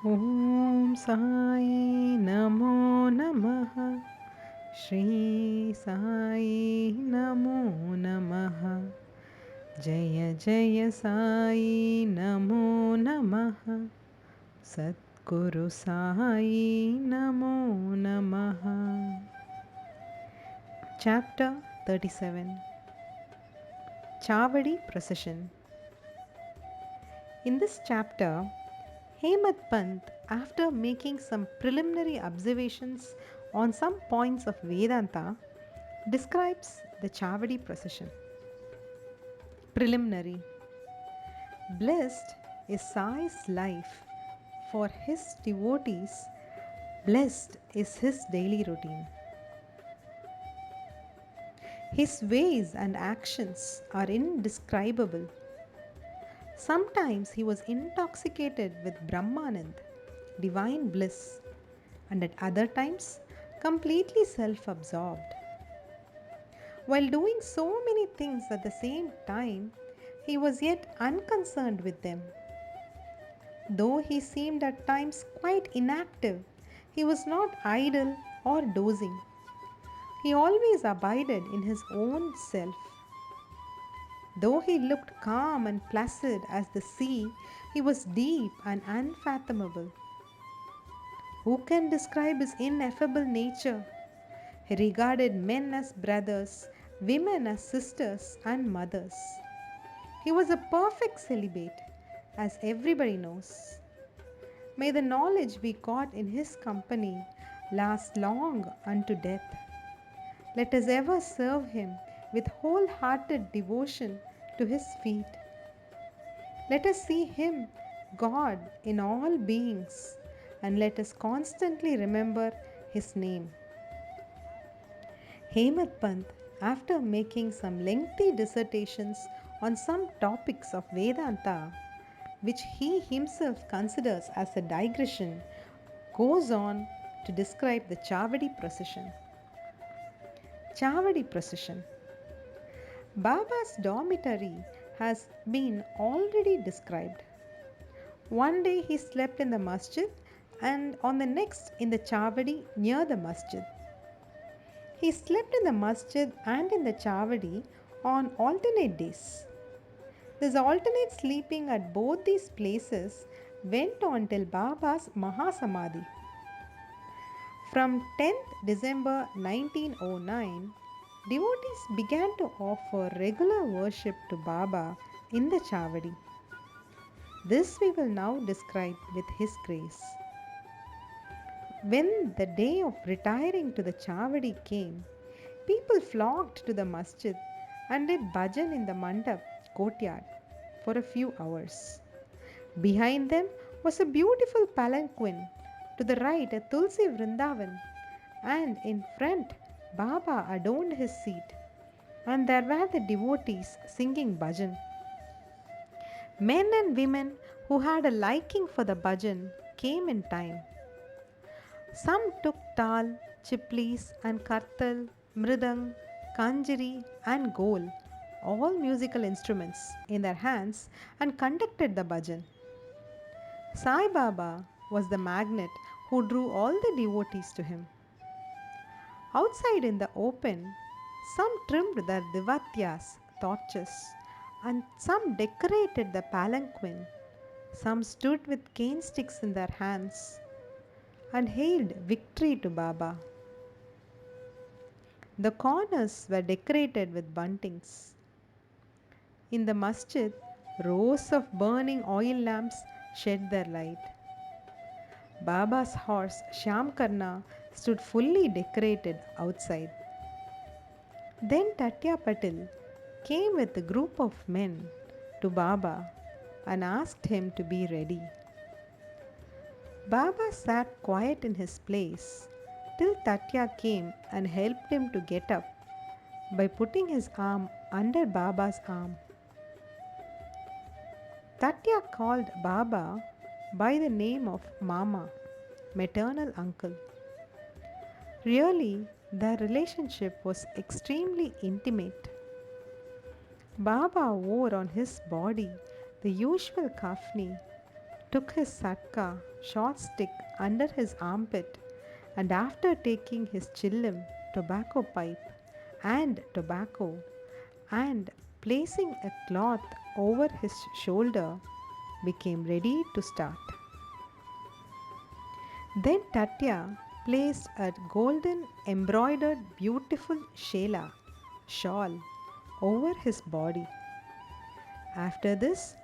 Om Sai Namo Namaha Shri Sai Namo Namaha Jaya Jaya Sai Namo Namaha Satguru Sai Namo Namaha. Chapter 37. Chavadi Procession. In this chapter, Hemadpant, after making some preliminary observations on some points of Vedanta, describes the Chavadi procession. Preliminary. Blessed is Sai's life. For his devotees, blessed is his daily routine. His ways and actions are indescribable. Sometimes he was intoxicated with Brahmanand, divine bliss, and at other times completely self absorbed. While doing so many things at the same time, he was yet unconcerned with them. Though he seemed at times quite inactive, he was not idle or dozing. He always abided in his own self. Though he looked calm and placid as the sea, he was deep and unfathomable. Who can describe his ineffable nature? He regarded men as brothers, women as sisters and mothers. He was a perfect celibate, as everybody knows. May the knowledge we got in his company last long unto death. Let us ever serve him with wholehearted devotion to his feet. Let us see him, God in all beings, and let us constantly remember his name. Hemadpant, after making some lengthy dissertations on some topics of Vedanta, which he himself considers as a digression, goes on to describe the Chavadi procession. Chavadi procession. Baba's dormitory has been already described. One day he slept in the masjid and on the next in the Chavadi near the masjid. He slept in the masjid and in the Chavadi on alternate days. This alternate sleeping at both these places went on till Baba's Mahasamadhi. From 10th December 1909, devotees began to offer regular worship to Baba in the Chavadi. This we will now describe with his grace. When the day of retiring to the Chavadi came, people flocked to the masjid and did bhajan in the mandap courtyard for a few hours. Behind them was a beautiful palanquin, to the right a Tulsi Vrindavan, and in front Baba adorned his seat, and there were the devotees singing bhajan. Men and women who had a liking for the bhajan came in time. Some took tal, chiplis, and kartal, mridang, kanjiri, and gol, all musical instruments, in their hands and conducted the bhajan. Sai Baba was the magnet who drew all the devotees to him. Outside in the open, some trimmed their divatyas, torches, and some decorated the palanquin. Some stood with cane sticks in their hands and hailed victory to Baba. The corners were decorated with buntings. In the masjid, rows of burning oil lamps shed their light. Baba's horse Shyamkarna stood fully decorated outside. Then Tatya Patil came with a group of men to Baba and asked him to be ready. Baba sat quiet in his place till Tatya came and helped him to get up by putting his arm under Baba's arm. Tatya called Baba by the name of Mama, maternal uncle. Really, their relationship was extremely intimate. Baba wore on his body the usual kafni, took his satka short stick under his armpit, and after taking his chillum, tobacco pipe, and tobacco, and placing a cloth over his shoulder, became ready to start. Then Tatya placed a golden embroidered beautiful shela shawl over his body. After this,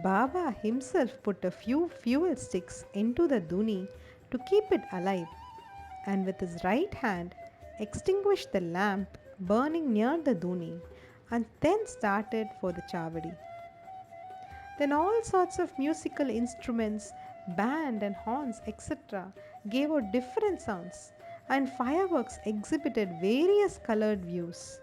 Baba himself put a few fuel sticks into the duni to keep it alive, and with his right hand extinguished the lamp burning near the duni, and then started for the chavadi. Then all sorts of musical instruments, band and horns, etc., gave out different sounds, and fireworks exhibited various colored views.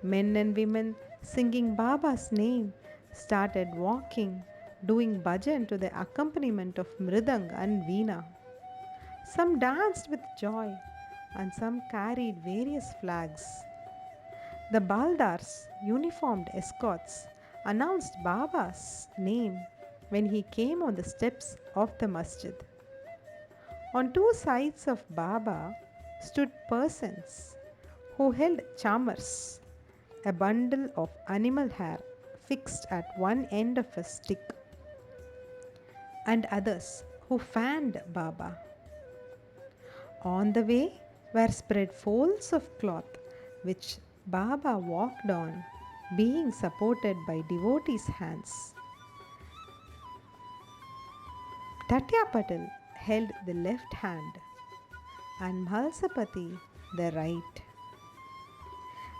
Men and women singing Baba's name started walking, doing bhajan to the accompaniment of mridang and veena. Some danced with joy, and some carried various flags. The Baldars, uniformed escorts, announced Baba's name when he came on the steps of the masjid. On two sides of Baba stood persons who held chamars, a bundle of animal hair fixed at one end of a stick, and others who fanned Baba. On the way were spread folds of cloth which Baba walked on, being supported by devotees' hands. Tatya Patil held the left hand and Mahalsapati the right,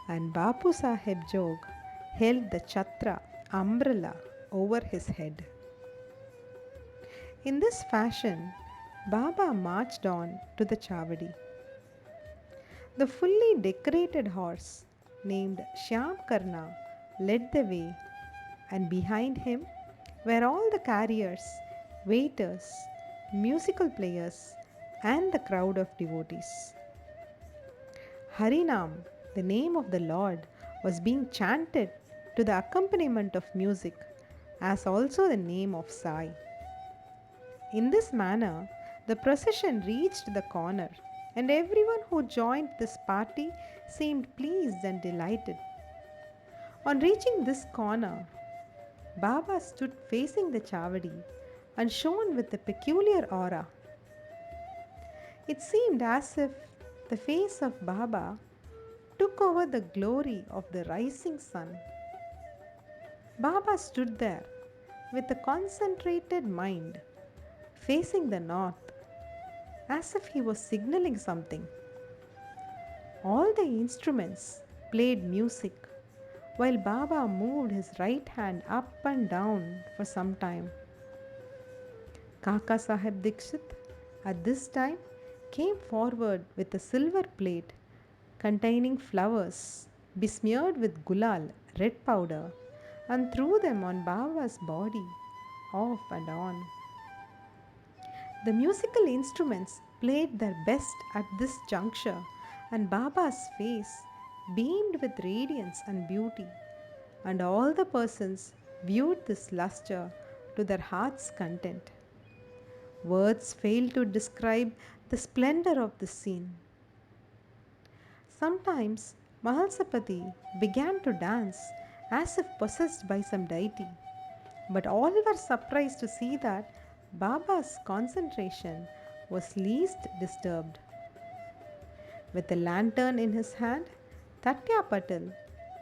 and Bapu Sahib Jog held the chatra umbrella over his head. In this fashion, Baba marched on to the chavadi. The fully decorated horse, named Shyam Karna, led the way, and behind him were all the carriers, waiters, musical players, and the crowd of devotees. Harinam, the name of the Lord, was being chanted to the accompaniment of music, as also the name of Sai. In this manner, the procession reached the corner, and everyone who joined this party seemed pleased and delighted. On reaching this corner, Baba stood facing the chavadi and shone with a peculiar aura. It seemed as if the face of Baba took over the glory of the rising sun. Baba stood there with a concentrated mind, facing the north, as if he was signaling something. All the instruments played music, while Baba moved his right hand up and down for some time. Kaka Sahib Dikshit at this time came forward with a silver plate containing flowers besmeared with gulal, red powder, and threw them on Baba's body, off and on. The musical instruments played their best at this juncture, and Baba's face beamed with radiance and beauty, and all the persons viewed this lustre to their heart's content. Words fail to describe the splendor of this scene. Sometimes Mahalsapati began to dance as if possessed by some deity, but all were surprised to see that Baba's concentration was least disturbed. With a lantern in his hand, Tatya Patil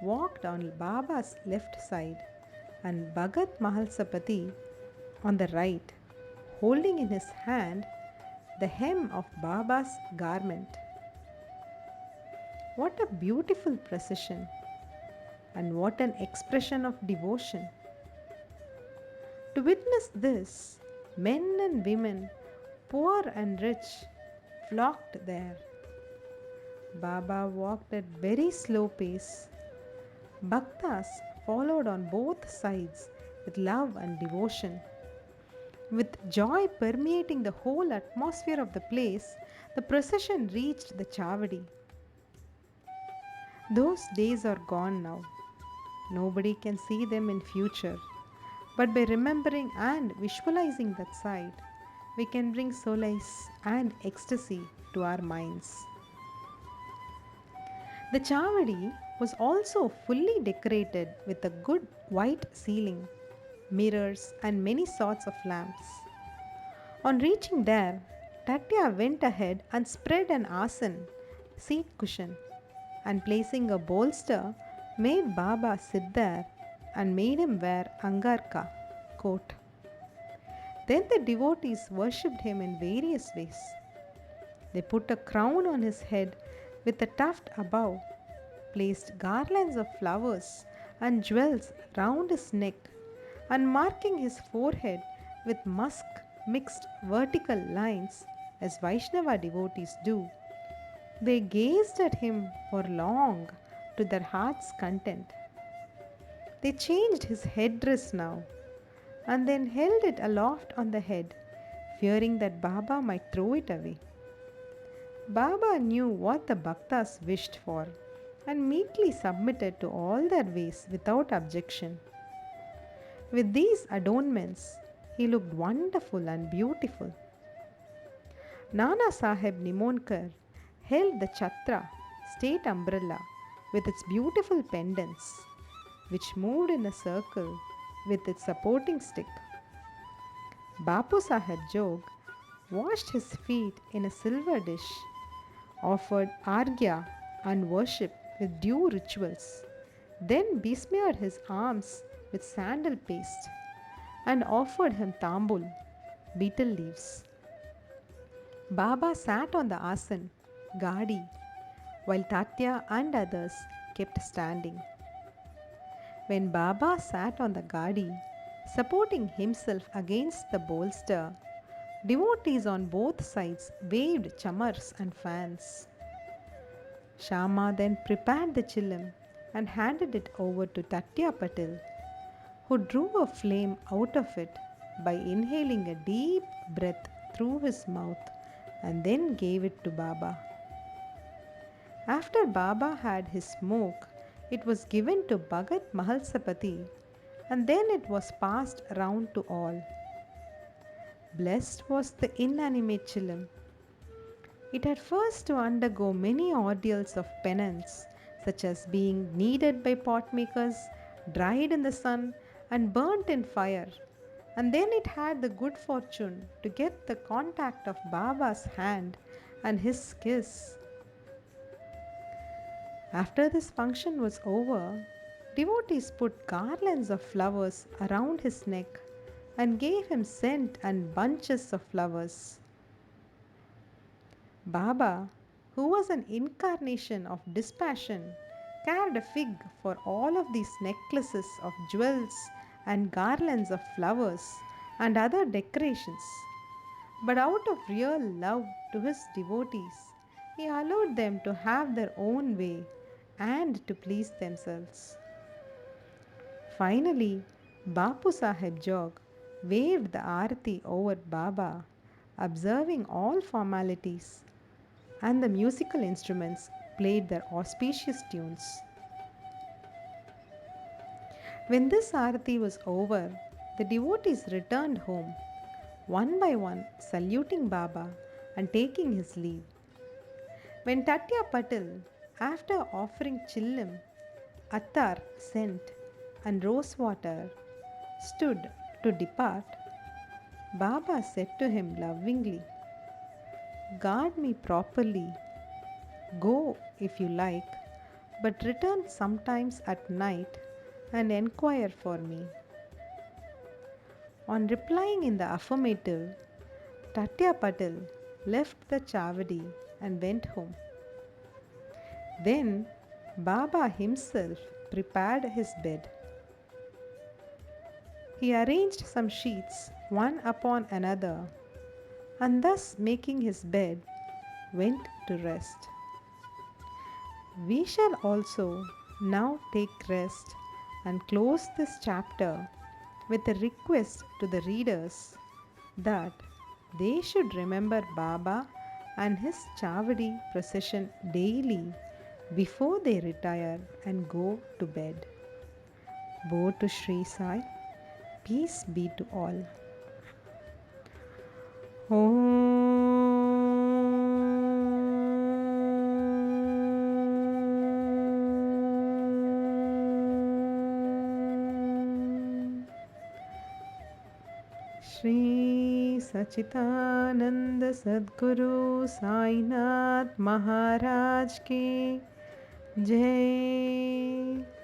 walked on Baba's left side and Bhagat Mahalsapati on the right, holding in his hand the hem of Baba's garment. What a beautiful procession, and what an expression of devotion! To witness this, men and women, poor and rich, flocked there. Baba walked at very slow pace. Bhaktas followed on both sides with love and devotion. With joy permeating the whole atmosphere of the place, the procession reached the chavadi. Those days are gone now. Nobody can see them in future. But by remembering and visualizing that sight, we can bring solace and ecstasy to our minds. The Chavadi was also fully decorated with a good white ceiling, mirrors, and many sorts of lamps. On reaching there, Tatya went ahead and spread an asan, seat cushion, and placing a bolster, made Baba sit there and made him wear angarka, coat. Then the devotees worshipped him in various ways. They put a crown on his head with a tuft above, placed garlands of flowers and jewels round his neck, and marking his forehead with musk mixed vertical lines, as Vaishnava devotees do. They gazed at him for long to their heart's content. They changed his headdress now and then held it aloft on the head, fearing that Baba might throw it away. Baba knew what the Bhaktas wished for and meekly submitted to all their ways without objection. With these adornments, he looked wonderful and beautiful. Nana Sahib Nimonkar held the chatra, state umbrella, with its beautiful pendants, which moved in a circle with its supporting stick. Bapu Sahib Jog washed his feet in a silver dish, offered argya and worship with due rituals, then besmeared his arms with sandal paste and offered him tambul, betel leaves. Baba sat on the asan, Gadi, while Tatya and others kept standing. When Baba sat on the Gadi, supporting himself against the bolster, devotees on both sides waved chamars and fans. Shama then prepared the chilim and handed it over to Tatya Patil, who drew a flame out of it by inhaling a deep breath through his mouth and then gave it to Baba. After Baba had his smoke, it was given to Bhagat Mahalsapati and then it was passed round to all. Blessed was the inanimate chilim. It had first to undergo many ordeals of penance, such as being kneaded by potmakers, dried in the sun, and burnt in fire. And then it had the good fortune to get the contact of Baba's hand and his kiss. After this function was over, devotees put garlands of flowers around his neck and gave him scent and bunches of flowers. Baba, who was an incarnation of dispassion, cared a fig for all of these necklaces of jewels and garlands of flowers and other decorations. But out of real love to his devotees, he allowed them to have their own way and to please themselves. Finally, Bapu Sahib Jog waved the arati over Baba, observing all formalities, and the musical instruments played their auspicious tunes. When this arati was over, the devotees returned home, one by one saluting Baba and taking his leave. When Tatya Patil, after offering chillim, attar, scent, and rose water, stood to depart, Baba said to him lovingly, "Guard me properly. Go if you like, but return sometimes at night and enquire for me." On replying in the affirmative, Tatya Patil left the Chavadi and went home. Then Baba himself prepared his bed. He arranged some sheets one upon another, and thus making his bed, went to rest. We shall also now take rest and close this chapter with a request to the readers that they should remember Baba and his Chavadi procession daily before they retire and go to bed. Bow to Shri Sai. Peace be to all. Shri Sachitananda Sadguru Sainath Maharaj ki Jai.